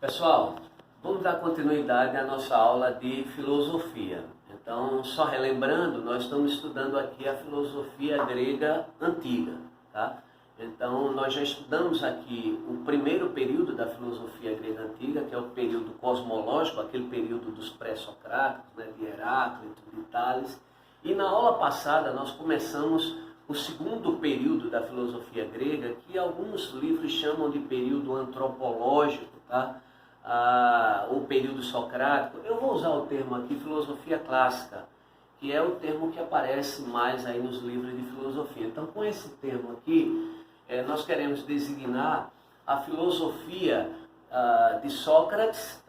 Pessoal, vamos dar continuidade à nossa aula de filosofia. Então, só relembrando, nós estamos estudando aqui a filosofia grega antiga, tá? Então, nós já estudamos aqui o primeiro período da filosofia grega antiga, que é o período cosmológico, aquele período dos pré-socráticos, né, de Heráclito, de Tales. E na aula passada nós começamos o segundo período da filosofia grega, que alguns livros chamam de período antropológico, tá? O período socrático. Eu vou usar o termo aqui filosofia clássica, que é o termo que aparece mais aí nos livros de filosofia. Então, com esse termo aqui, nós queremos designar a filosofia de Sócrates,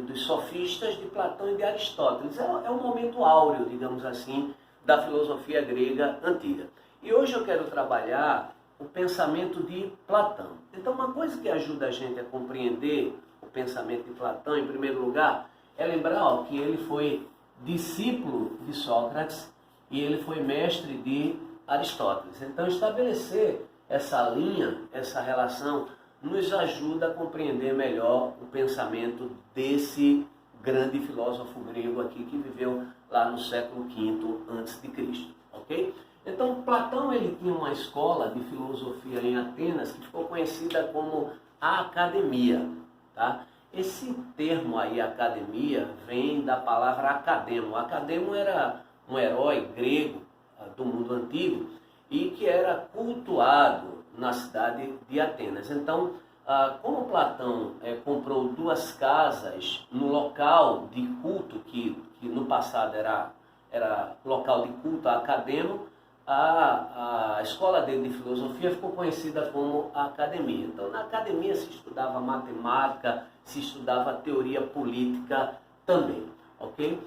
dos sofistas, de Platão e de Aristóteles. É um momento áureo, digamos assim, da filosofia grega antiga. E hoje eu quero trabalhar o pensamento de Platão. Então, uma coisa que ajuda a gente a compreender o pensamento de Platão, em primeiro lugar, é lembrar que ele foi discípulo de Sócrates e ele foi mestre de Aristóteles. Então, estabelecer essa linha, essa relação, nos ajuda a compreender melhor o pensamento desse grande filósofo grego aqui que viveu lá no século V a.C., ok? Então, Platão ele tinha uma escola de filosofia em Atenas que ficou conhecida como a Academia, tá? Esse termo aí, academia, vem da palavra academo. Academo era um herói grego do mundo antigo e que era cultuado na cidade de Atenas. Então, como Platão comprou duas casas no local de culto, que no passado era local de culto, a Academo, a escola dele de filosofia ficou conhecida como a Academia. Então, na Academia se estudava matemática, se estudava teoria política também, ok?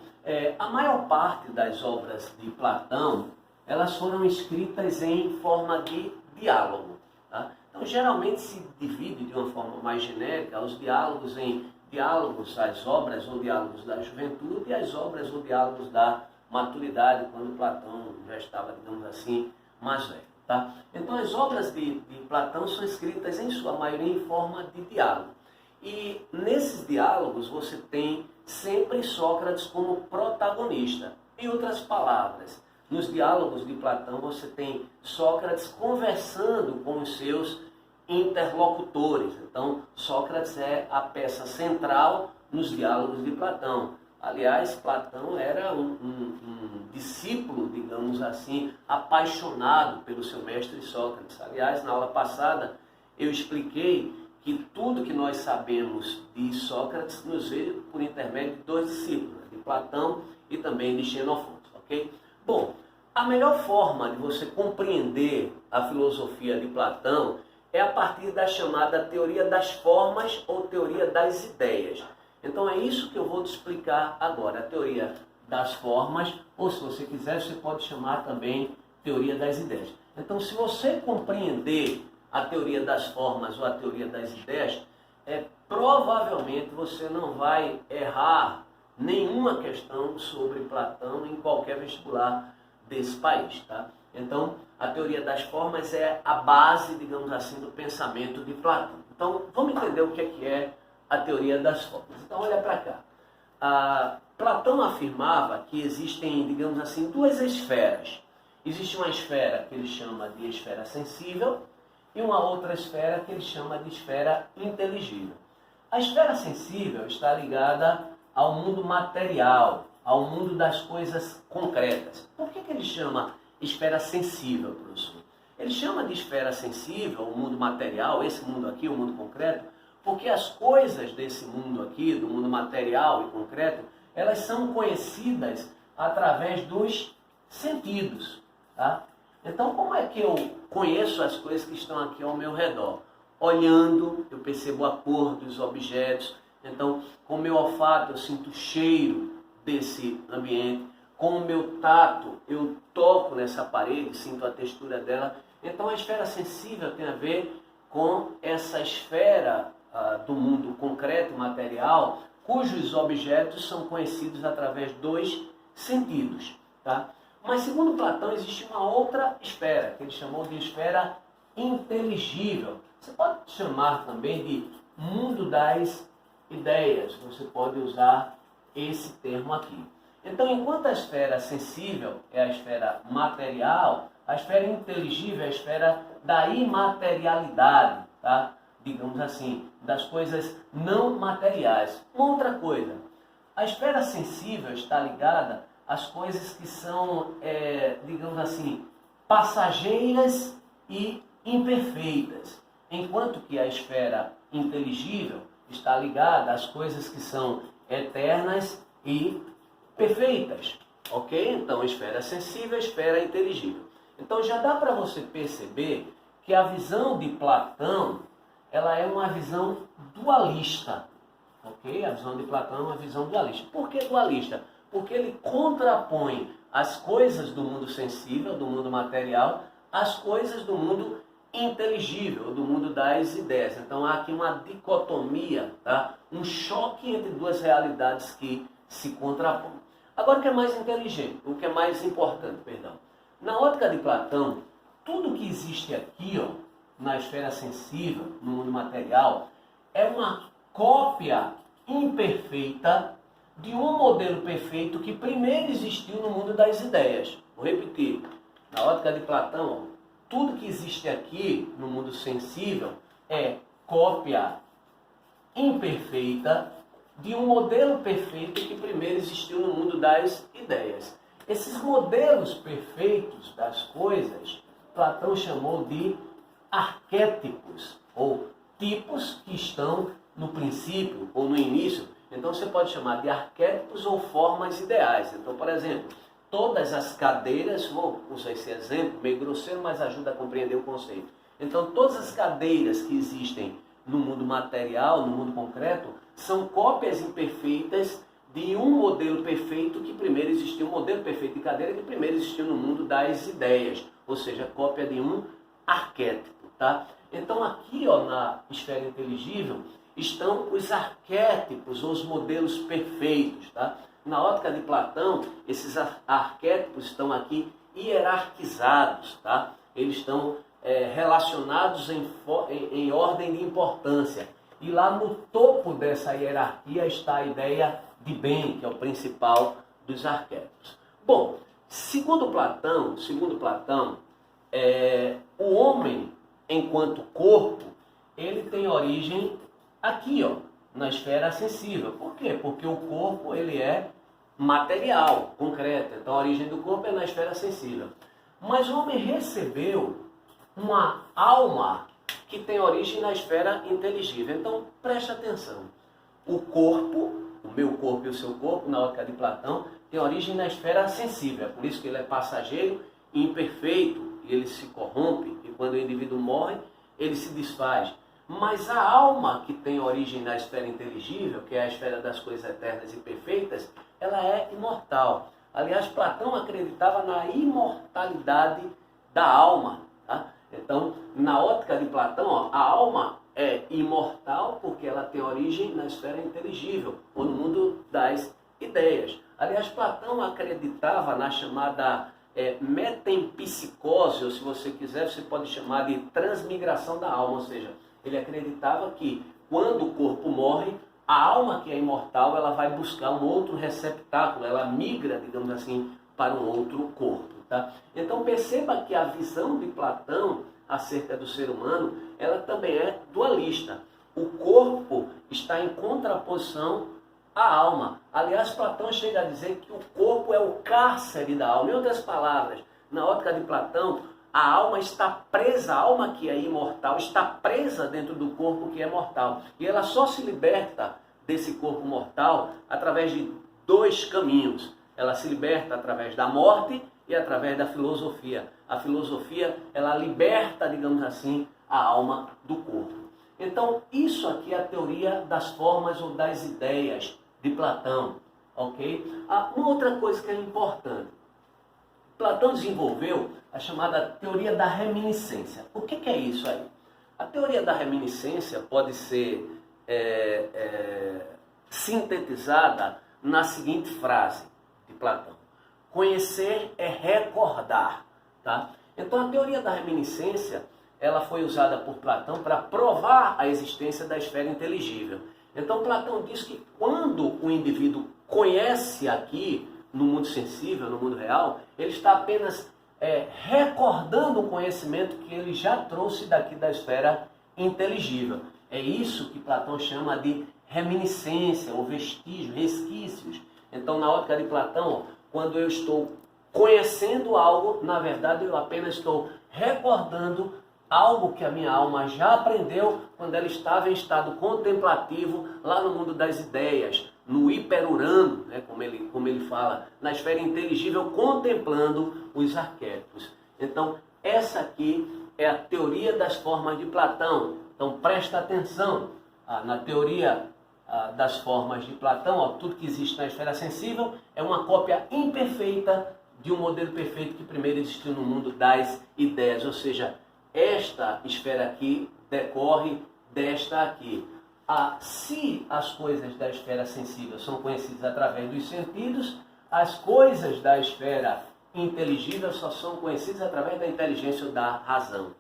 A maior parte das obras de Platão, elas foram escritas em forma de diálogo, tá? Então, geralmente se divide de uma forma mais genérica os diálogos em diálogos das obras ou diálogos da juventude e as obras ou diálogos da maturidade, quando Platão já estava, digamos assim, mais velho, tá? Então, as obras de Platão são escritas, em sua maioria, em forma de diálogo. E nesses diálogos você tem sempre Sócrates como protagonista. Em outras palavras, nos diálogos de Platão você tem Sócrates conversando com os seus interlocutores. Então, Sócrates é a peça central nos diálogos de Platão. Aliás, Platão era um discípulo, digamos assim, apaixonado pelo seu mestre Sócrates. Aliás, na aula passada eu expliquei que tudo que nós sabemos de Sócrates nos veio por intermédio de dois discípulos, de Platão e também de Xenofonte, ok? Bom, a melhor forma de você compreender a filosofia de Platão é a partir da chamada teoria das formas ou teoria das ideias. Então é isso que eu vou te explicar agora, a teoria das formas, ou se você quiser, você pode chamar também teoria das ideias. Então, se você compreender a teoria das formas ou a teoria das ideias, provavelmente você não vai errar nenhuma questão sobre Platão em qualquer vestibular desse país, tá? Então, a teoria das formas é a base, digamos assim, do pensamento de Platão. Então, vamos entender o que é a teoria das formas. Então, olha para cá. Platão afirmava que existem, digamos assim, duas esferas. Existe uma esfera que ele chama de esfera sensível e uma outra esfera que ele chama de esfera inteligível. A esfera sensível está ligada ao mundo material, ao mundo das coisas concretas. Por que ele chama esfera sensível, professor? Ele chama de esfera sensível o mundo material, esse mundo aqui, o mundo concreto, porque as coisas desse mundo aqui, do mundo material e concreto, elas são conhecidas através dos sentidos, tá? Então, como é que eu conheço as coisas que estão aqui ao meu redor? Olhando, eu percebo a cor dos objetos. Então, com o meu olfato, eu sinto o cheiro desse ambiente. Com o meu tato, eu toco nessa parede, sinto a textura dela. Então, a esfera sensível tem a ver com essa esfera do mundo concreto, material, cujos objetos são conhecidos através dos sentidos, tá? Mas, segundo Platão, existe uma outra esfera, que ele chamou de esfera inteligível. Você pode chamar também de mundo das ideias. Você pode usar esse termo aqui. Então, enquanto a esfera sensível é a esfera material, a esfera inteligível é a esfera da imaterialidade, tá? Digamos assim, das coisas não materiais. Uma outra coisa, a esfera sensível está ligada às coisas que são, digamos assim, passageiras e imperfeitas, enquanto que a esfera inteligível está ligada às coisas que são eternas e perfeitas, ok? Então, esfera sensível, esfera inteligível. Então, já dá para você perceber que a visão de Platão, ela é uma visão dualista, ok? A visão de Platão é uma visão dualista. Por que dualista? Porque ele contrapõe as coisas do mundo sensível, do mundo material, às coisas do mundo inteligível, do mundo das ideias. Então há aqui uma dicotomia, tá? Um choque entre duas realidades que se contrapõem. Agora o que é mais inteligente, o que é mais importante, perdão. Na ótica de Platão, tudo que existe aqui, ó, na esfera sensível, no mundo material, é uma cópia imperfeita de um modelo perfeito que primeiro existiu no mundo das ideias. Vou repetir. Na ótica de Platão, ó, tudo que existe aqui no mundo sensível é cópia imperfeita de um modelo perfeito que primeiro existiu no mundo das ideias. Esses modelos perfeitos das coisas, Platão chamou de arquétipos, ou tipos que estão no princípio ou no início. Então você pode chamar de arquétipos ou formas ideais. Então, por exemplo, todas as cadeiras, vou usar esse exemplo, meio grosseiro, mas ajuda a compreender o conceito. Então, todas as cadeiras que existem no mundo material, no mundo concreto, são cópias imperfeitas de um modelo perfeito que primeiro existiu, um modelo perfeito de cadeira que primeiro existiu no mundo das ideias, ou seja, cópia de um arquétipo, tá? Então, aqui, ó, na esfera inteligível, estão os arquétipos, ou os modelos perfeitos, tá? Na ótica de Platão, esses arquétipos estão aqui hierarquizados, tá? Eles estão relacionados em ordem de importância. E lá no topo dessa hierarquia está a ideia de bem, que é o principal dos arquétipos. Bom, segundo Platão, o homem, enquanto corpo, ele tem origem aqui, ó, na esfera sensível. Por quê? Porque o corpo ele é material, concreto. Então a origem do corpo é na esfera sensível. Mas o homem recebeu uma alma que tem origem na esfera inteligível. Então preste atenção. O corpo, o meu corpo e o seu corpo, na ótica de Platão, tem origem na esfera sensível. É por isso que ele é passageiro e imperfeito. E ele se corrompe. E quando o indivíduo morre, ele se desfaz. Mas a alma que tem origem na esfera inteligível, que é a esfera das coisas eternas e perfeitas, ela é imortal. Aliás, Platão acreditava na imortalidade da alma. Tá? Então, na ótica de Platão, ó, a alma é imortal porque ela tem origem na esfera inteligível, ou no mundo das ideias. Aliás, Platão acreditava na chamada metempsicose, ou se você quiser, você pode chamar de transmigração da alma, ou seja, ele acreditava que quando o corpo morre, a alma que é imortal, ela vai buscar um outro receptáculo, ela migra, digamos assim, para um outro corpo. Tá? Então perceba que a visão de Platão acerca do ser humano, ela também é dualista. O corpo está em contraposição à alma. Aliás, Platão chega a dizer que o corpo é o cárcere da alma. Em outras palavras, na ótica de Platão, a alma está presa, a alma que é imortal está presa dentro do corpo que é mortal. E ela só se liberta desse corpo mortal através de dois caminhos. Ela se liberta através da morte e através da filosofia. A filosofia, ela liberta, digamos assim, a alma do corpo. Então, isso aqui é a teoria das formas ou das ideias de Platão, ok? Uma outra coisa que é importante. Platão desenvolveu a chamada teoria da reminiscência. O que é isso aí? A teoria da reminiscência pode ser sintetizada na seguinte frase de Platão: conhecer é recordar. Tá? Então a teoria da reminiscência ela foi usada por Platão para provar a existência da esfera inteligível. Então Platão diz que quando o indivíduo conhece aqui, no mundo sensível, no mundo real, ele está apenas recordando o conhecimento que ele já trouxe daqui da esfera inteligível. É isso que Platão chama de reminiscência, ou vestígio, resquícios. Então, na ótica de Platão, quando eu estou conhecendo algo, na verdade eu apenas estou recordando algo que a minha alma já aprendeu quando ela estava em estado contemplativo lá no mundo das ideias, no hiperurano, né, como ele fala, na esfera inteligível, contemplando os arquétipos. Então, essa aqui é a teoria das formas de Platão. Então, presta atenção. Na teoria das formas de Platão, tudo que existe na esfera sensível é uma cópia imperfeita de um modelo perfeito que primeiro existiu no mundo das ideias. Ou seja, esta esfera aqui decorre desta aqui. Se as coisas da esfera sensível são conhecidas através dos sentidos, as coisas da esfera inteligível só são conhecidas através da inteligência ou da razão.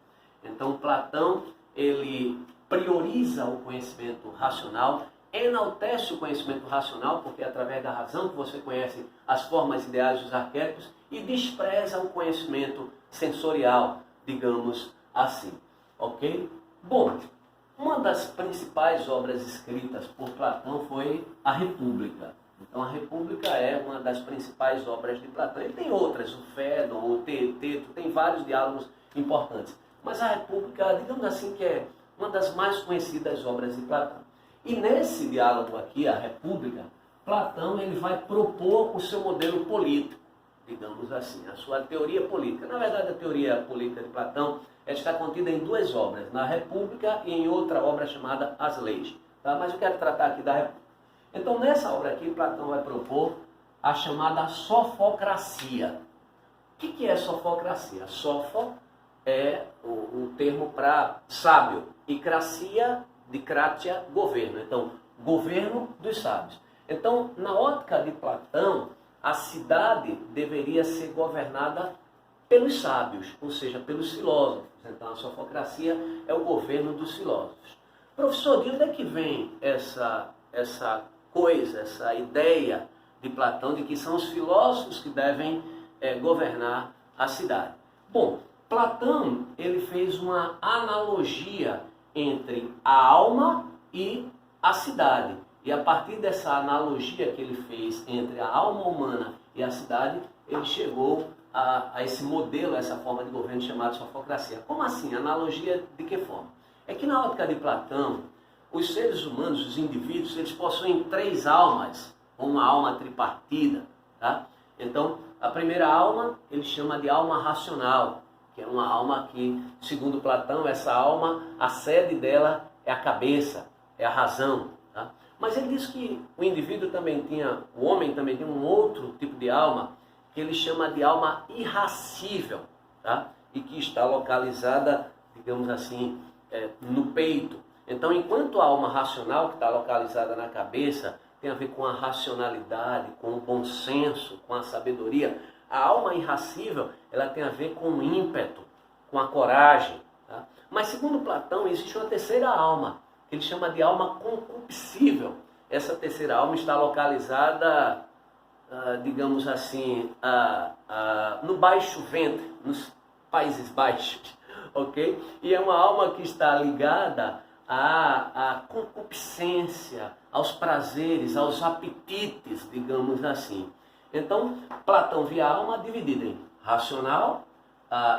Então, Platão, ele prioriza o conhecimento racional, enaltece o conhecimento racional, porque é através da razão que você conhece as formas ideais dos arquétipos, e despreza o conhecimento sensorial, digamos assim. Ok? Bom, uma das principais obras escritas por Platão foi a República. Então, a República é uma das principais obras de Platão. Ele tem outras, o Fédon, o Teeteto, tem vários diálogos importantes. Mas a República, digamos assim, que é uma das mais conhecidas obras de Platão. E nesse diálogo aqui, a República, Platão ele vai propor o seu modelo político, digamos assim, a sua teoria política. Na verdade, a teoria política de Platão está contida em duas obras, na República e em outra obra chamada As Leis. Tá? Mas eu quero tratar aqui da República. Então, nessa obra aqui, Platão vai propor a chamada sofocracia. O que é sofocracia? Sofo é o termo para sábio, e cracia, de kratia, governo. Então, governo dos sábios. Então, na ótica de Platão, a cidade deveria ser governada pelos sábios, ou seja, pelos filósofos. Então, a sofocracia é o governo dos filósofos. Professor, de onde é que vem essa coisa, essa ideia de Platão de que são os filósofos que devem governar a cidade? Bom, Platão ele fez uma analogia entre a alma e a cidade. E a partir dessa analogia que ele fez entre a alma humana e a cidade, ele chegou a esse modelo, a essa forma de governo chamada sofocracia. Como assim? Analogia de que forma? É que na ótica de Platão, os seres humanos, os indivíduos, eles possuem três almas, uma alma tripartida. Tá? Então, a primeira alma, ele chama de alma racional, que é uma alma que, segundo Platão, essa alma, a sede dela é a cabeça, é a razão. Tá? Mas ele diz que o indivíduo também tinha, o homem também tem um outro tipo de alma, que ele chama de alma irracível, tá? E que está localizada, digamos assim, no peito. Então, enquanto a alma racional, que está localizada na cabeça, tem a ver com a racionalidade, com o bom senso, com a sabedoria, a alma irracível, ela tem a ver com o ímpeto, com a coragem. Tá? Mas, segundo Platão, existe uma terceira alma, que ele chama de alma concupiscível. Essa terceira alma está localizada, digamos assim, no baixo ventre, nos Países Baixos, ok? E é uma alma que está ligada à concupiscência, aos prazeres, aos apetites, digamos assim. Então, Platão via a alma dividida em racional,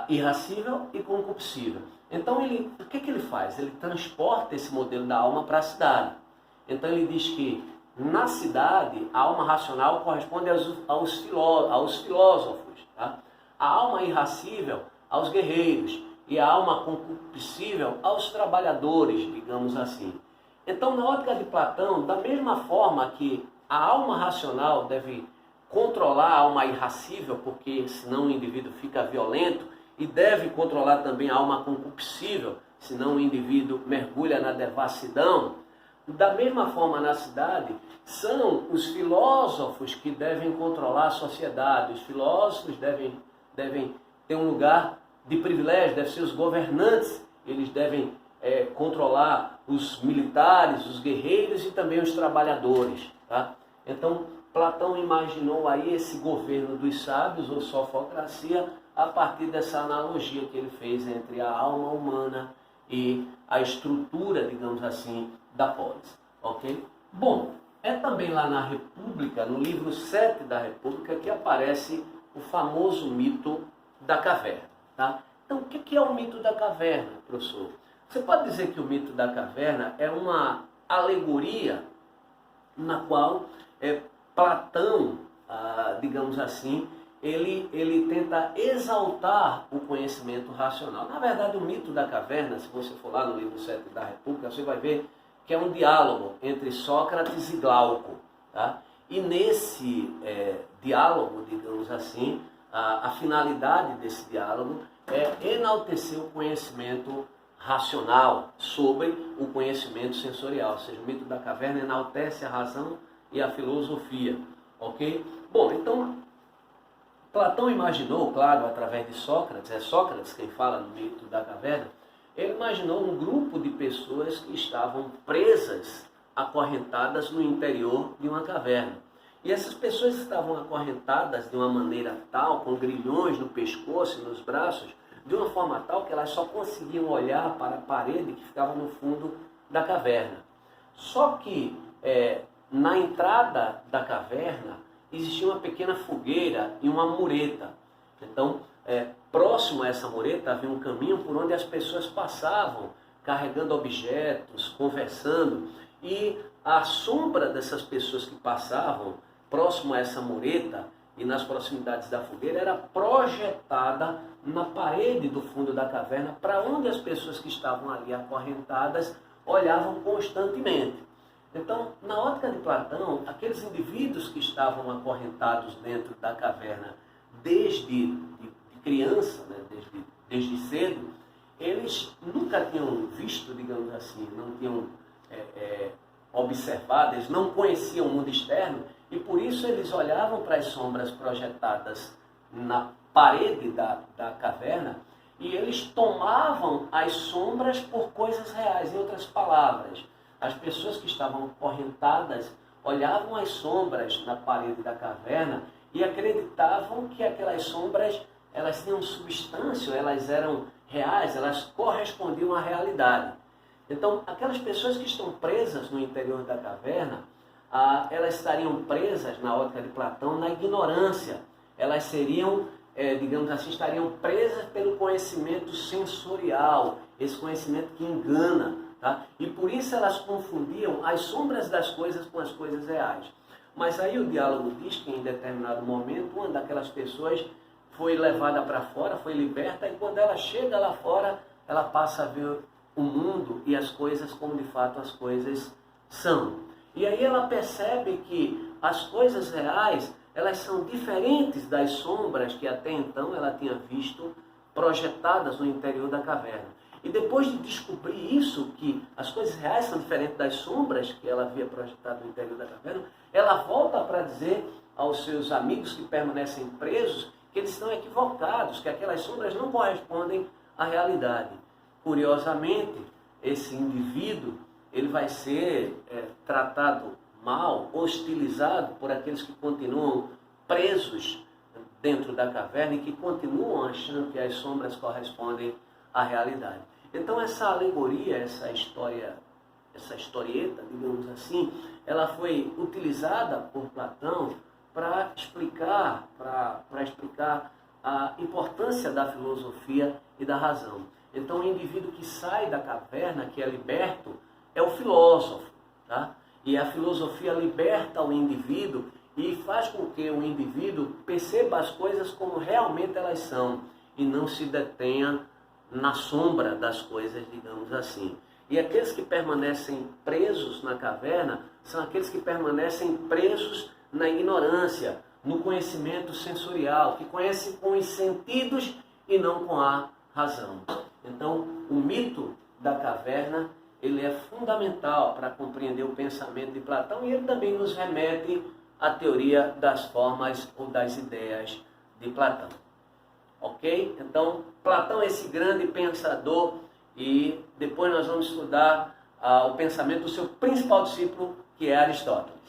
irracível e concupiscível. Então, o que ele faz? Ele transporta esse modelo da alma para a cidade. Então, ele diz que na cidade, a alma racional corresponde aos filósofos. Tá? A alma irracível aos guerreiros e a alma concupiscível aos trabalhadores, digamos assim. Então, na ótica de Platão, da mesma forma que a alma racional deve controlar a alma irracível, porque senão o indivíduo fica violento, e deve controlar também a alma concupiscível, senão o indivíduo mergulha na devassidão. Da mesma forma, na cidade, são os filósofos que devem controlar a sociedade. Os filósofos devem ter um lugar de privilégio, devem ser os governantes. Eles devem controlar os militares, os guerreiros e também os trabalhadores. Tá? Então, Platão imaginou aí esse governo dos sábios, ou sofocracia, a partir dessa analogia que ele fez entre a alma humana e a estrutura, digamos assim, da polis. Ok? Bom, é também lá na República, no livro 7 da República, que aparece o famoso mito da caverna. Tá? Então, o que é o mito da caverna, professor? Você pode dizer que o mito da caverna é uma alegoria na qual Platão, digamos assim, ele tenta exaltar o conhecimento racional. Na verdade, o mito da caverna, se você for lá no livro 7 da República, você vai ver que é um diálogo entre Sócrates e Glauco. Tá? E nesse diálogo, digamos assim, a finalidade desse diálogo é enaltecer o conhecimento racional sobre o conhecimento sensorial. Ou seja, o mito da caverna enaltece a razão e a filosofia. Ok? Bom, então, Platão imaginou, claro, através de Sócrates, é Sócrates quem fala no mito da caverna, ele imaginou um grupo de pessoas que estavam presas, acorrentadas no interior de uma caverna. E essas pessoas estavam acorrentadas de uma maneira tal, com grilhões no pescoço e nos braços, de uma forma tal que elas só conseguiam olhar para a parede que ficava no fundo da caverna. Só que na entrada da caverna existia uma pequena fogueira e uma mureta. Então, próximo a essa mureta havia um caminho por onde as pessoas passavam, carregando objetos, conversando, e a sombra dessas pessoas que passavam próximo a essa mureta e nas proximidades da fogueira era projetada na parede do fundo da caverna, para onde as pessoas que estavam ali acorrentadas olhavam constantemente. Então, na ótica de Platão, aqueles indivíduos que estavam acorrentados dentro da caverna desde criança, né, desde cedo, eles nunca tinham visto, digamos assim, não tinham observado, eles não conheciam o mundo externo, e por isso eles olhavam para as sombras projetadas na parede da caverna, e eles tomavam as sombras por coisas reais. Em outras palavras, as pessoas que estavam acorrentadas olhavam as sombras na parede da caverna e acreditavam que aquelas sombras, elas tinham substância, elas eram reais, elas correspondiam à realidade. Então, aquelas pessoas que estão presas no interior da caverna, elas estariam presas, na ótica de Platão, na ignorância. Elas seriam, digamos assim, estariam presas pelo conhecimento sensorial, esse conhecimento que engana. Tá? E por isso elas confundiam as sombras das coisas com as coisas reais. Mas aí o diálogo diz que em determinado momento, uma daquelas pessoas foi levada para fora, foi liberta, e quando ela chega lá fora, ela passa a ver o mundo e as coisas como de fato as coisas são. E aí ela percebe que as coisas reais, elas são diferentes das sombras que até então ela tinha visto projetadas no interior da caverna. E depois de descobrir isso, que as coisas reais são diferentes das sombras que ela havia projetado no interior da caverna, ela volta para dizer aos seus amigos que permanecem presos que eles estão equivocados, que aquelas sombras não correspondem à realidade. Curiosamente, esse indivíduo ele vai ser tratado mal, hostilizado por aqueles que continuam presos dentro da caverna e que continuam achando que as sombras correspondem à realidade. Então essa alegoria, essa historieta, digamos assim, ela foi utilizada por Platão para explicar a importância da filosofia e da razão. Então o indivíduo que sai da caverna, que é liberto, é o filósofo. Tá? E a filosofia liberta o indivíduo e faz com que o indivíduo perceba as coisas como realmente elas são e não se detenha na sombra das coisas, digamos assim. E aqueles que permanecem presos na caverna são aqueles que permanecem presos na ignorância, no conhecimento sensorial, que conhecem com os sentidos e não com a razão. Então, o mito da caverna, ele é fundamental para compreender o pensamento de Platão e ele também nos remete à teoria das formas ou das ideias de Platão. Ok? Então, Platão é esse grande pensador e depois nós vamos estudar o pensamento do seu principal discípulo, que é Aristóteles.